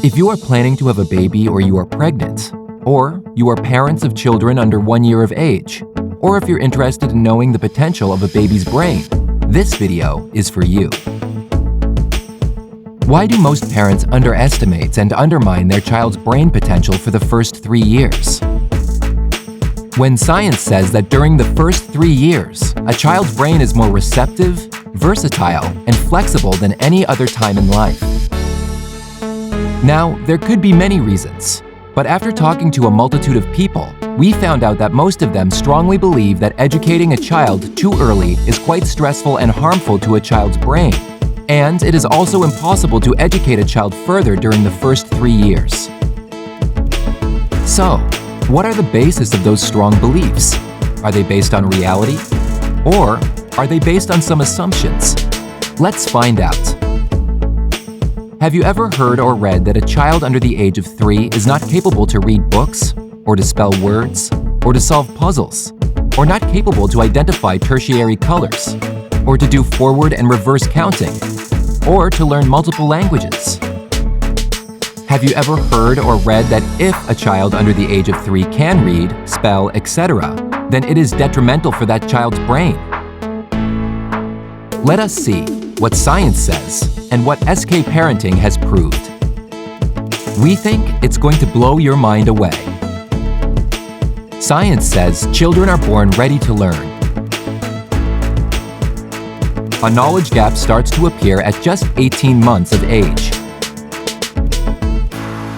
If you are planning to have a baby or you are pregnant, or you are parents of children under 1 year of age, or if you're interested in knowing the potential of a baby's brain, this video is for you. Why do most parents underestimate and undermine their child's brain potential for the first 3 years? When science says that during the first 3 years, a child's brain is more receptive, versatile, and flexible than any other time in life. Now, there could be many reasons, but after talking to a multitude of people, we found out that most of them strongly believe that educating a child too early is quite stressful and harmful to a child's brain, and it is also impossible to educate a child further during the first 3 years. So, what are the basis of those strong beliefs? Are they based on reality? Or are they based on some assumptions? Let's find out. Have you ever heard or read that a child under the age of 3 is not capable to read books, or to spell words, or to solve puzzles, or not capable to identify tertiary colors, or to do forward and reverse counting, or to learn multiple languages? Have you ever heard or read that if a child under the age of 3 can read, spell, etc., then it is detrimental for that child's brain? Let us see what science says and what SK Parenting has proved. We think it's going to blow your mind away. Science says children are born ready to learn. A knowledge gap starts to appear at just 18 months of age.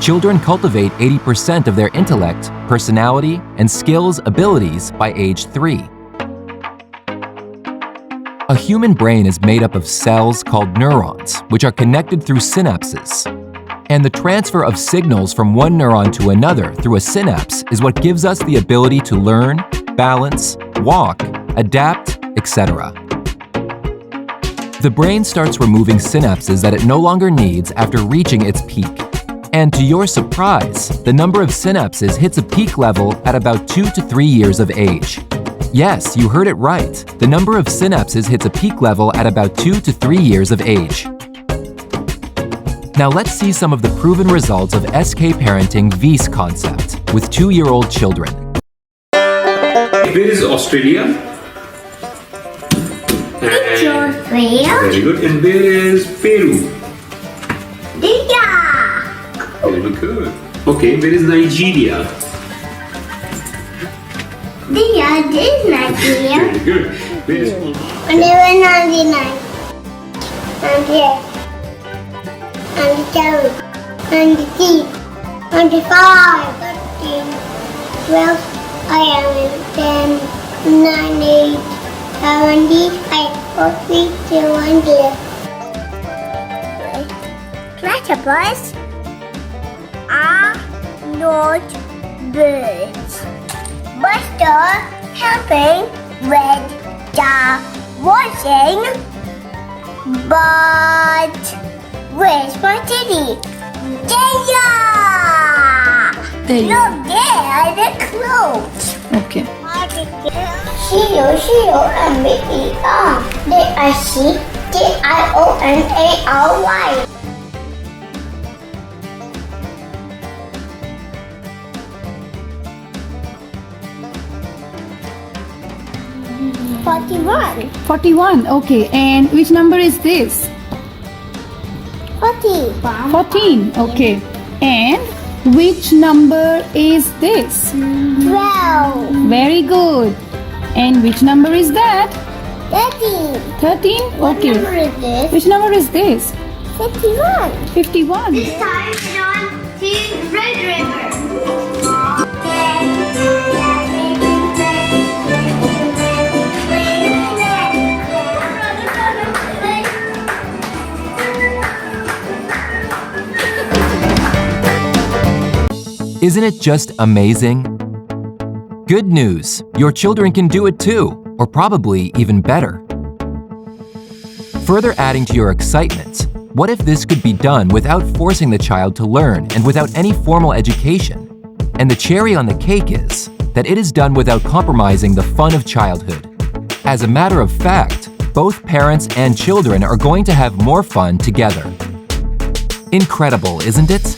Children cultivate 80% of their intellect, personality, and skills abilities by age 3. A human brain is made up of cells called neurons, which are connected through synapses. And the transfer of signals from one neuron to another through a synapse is what gives us the ability to learn, balance, walk, adapt, etc. The brain starts removing synapses that it no longer needs after reaching its peak. And to your surprise, the number of synapses hits a peak level at about 2 to 3 years of age. Yes, you heard it right. The number of synapses hits a peak level at about 2 to 3 years of age. Now let's see some of the proven results of SK Parenting VECE concept with 2-year-old children. Where is Australia? It's Australia. Very good. And where is Peru? India. Very good. Okay, where is Nigeria? This is Nigeria. Very good. Where is 99, 98, 97, 96, 95, 13, 12, 11, 10, 9, 8, 75, 40, 100. Platypus are not birds. Buster helping with the washing, but where's my teddy? There you Look there, the clothes. Okay. C-O-C-O-M-B-E-R. D-I-C-T-I-O-N-A-R-Y. Forty-one. 41. Okay. And which number is this? 40. 14. Okay. And which number is this? 12. Very good. And which number is that? 13. 13. Okay. What number is this? Which number is this? 51. 51. This time on to Red River. Isn't it just amazing? Good news, your children can do it too, or probably even better. Further adding to your excitement, what if this could be done without forcing the child to learn and without any formal education? And the cherry on the cake is that it is done without compromising the fun of childhood. As a matter of fact, both parents and children are going to have more fun together. Incredible, isn't it?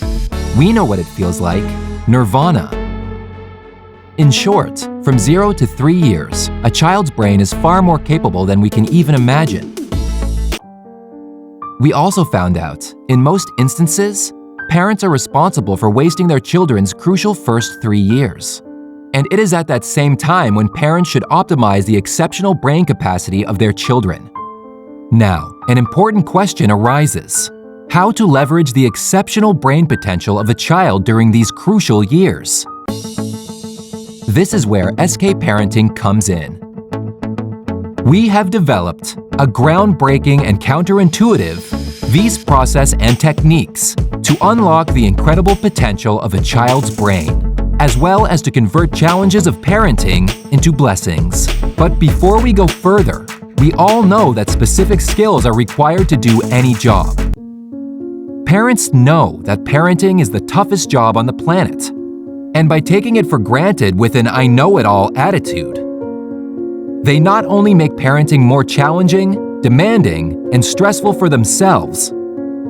We know what it feels like: nirvana. In short, from 0 to 3 years, a child's brain is far more capable than we can even imagine. We also found out, in most instances, parents are responsible for wasting their children's crucial first 3 years. And it is at that same time when parents should optimize the exceptional brain capacity of their children. Now, an important question arises: how to leverage the exceptional brain potential of a child during these crucial years? This is where SK Parenting comes in. We have developed a groundbreaking and counterintuitive VECE process and techniques to unlock the incredible potential of a child's brain, as well as to convert challenges of parenting into blessings. But before we go further, we all know that specific skills are required to do any job. Parents know that parenting is the toughest job on the planet. And by taking it for granted with an "I know it all" attitude, they not only make parenting more challenging, demanding, and stressful for themselves,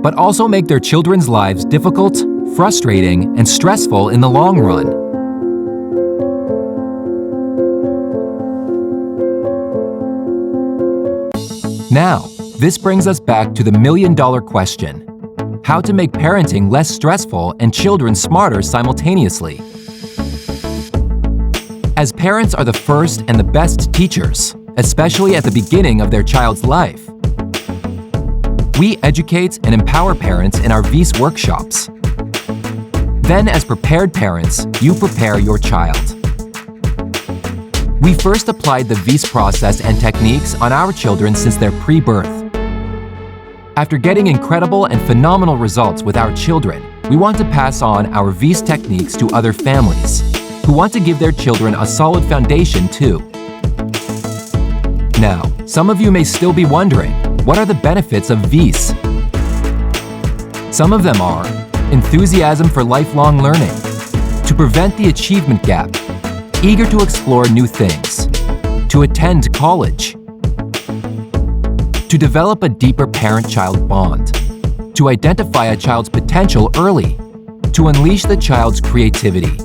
but also make their children's lives difficult, frustrating, and stressful in the long run. Now, this brings us back to the million-dollar question: how to make parenting less stressful and children smarter simultaneously. As parents are the first and the best teachers, especially at the beginning of their child's life, we educate and empower parents in our VECE workshops. Then, as prepared parents, you prepare your child. We first applied the VECE process and techniques on our children since their pre-birth. After getting incredible and phenomenal results with our children, we want to pass on our VECE techniques to other families who want to give their children a solid foundation too. Now, some of you may still be wondering, what are the benefits of VECE? Some of them are enthusiasm for lifelong learning, to prevent the achievement gap, eager to explore new things, to attend college, to develop a deeper parent-child bond, to identify a child's potential early, to unleash the child's creativity,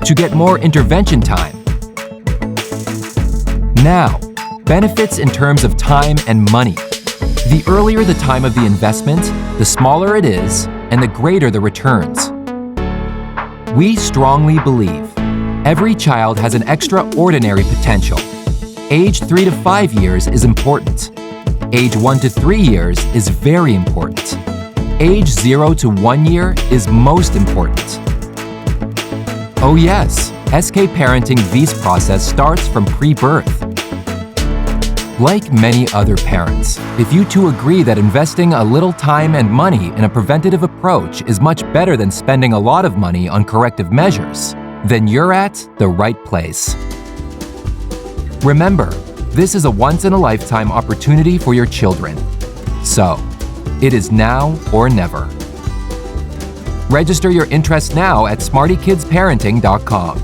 to get more intervention time. Now, benefits in terms of time and money. The earlier the time of the investment, the smaller it is, and the greater the returns. We strongly believe every child has an extraordinary potential. Age 3 to 5 years is important. Age 1 to 3 years is very important. Age 0 to 1 year is most important. Oh yes, SK Parenting VECE process starts from pre-birth. Like many other parents, if you two agree that investing a little time and money in a preventative approach is much better than spending a lot of money on corrective measures, then you're at the right place. Remember, this is a once-in-a-lifetime opportunity for your children. So, it is now or never. Register your interest now at smartykidsparenting.com.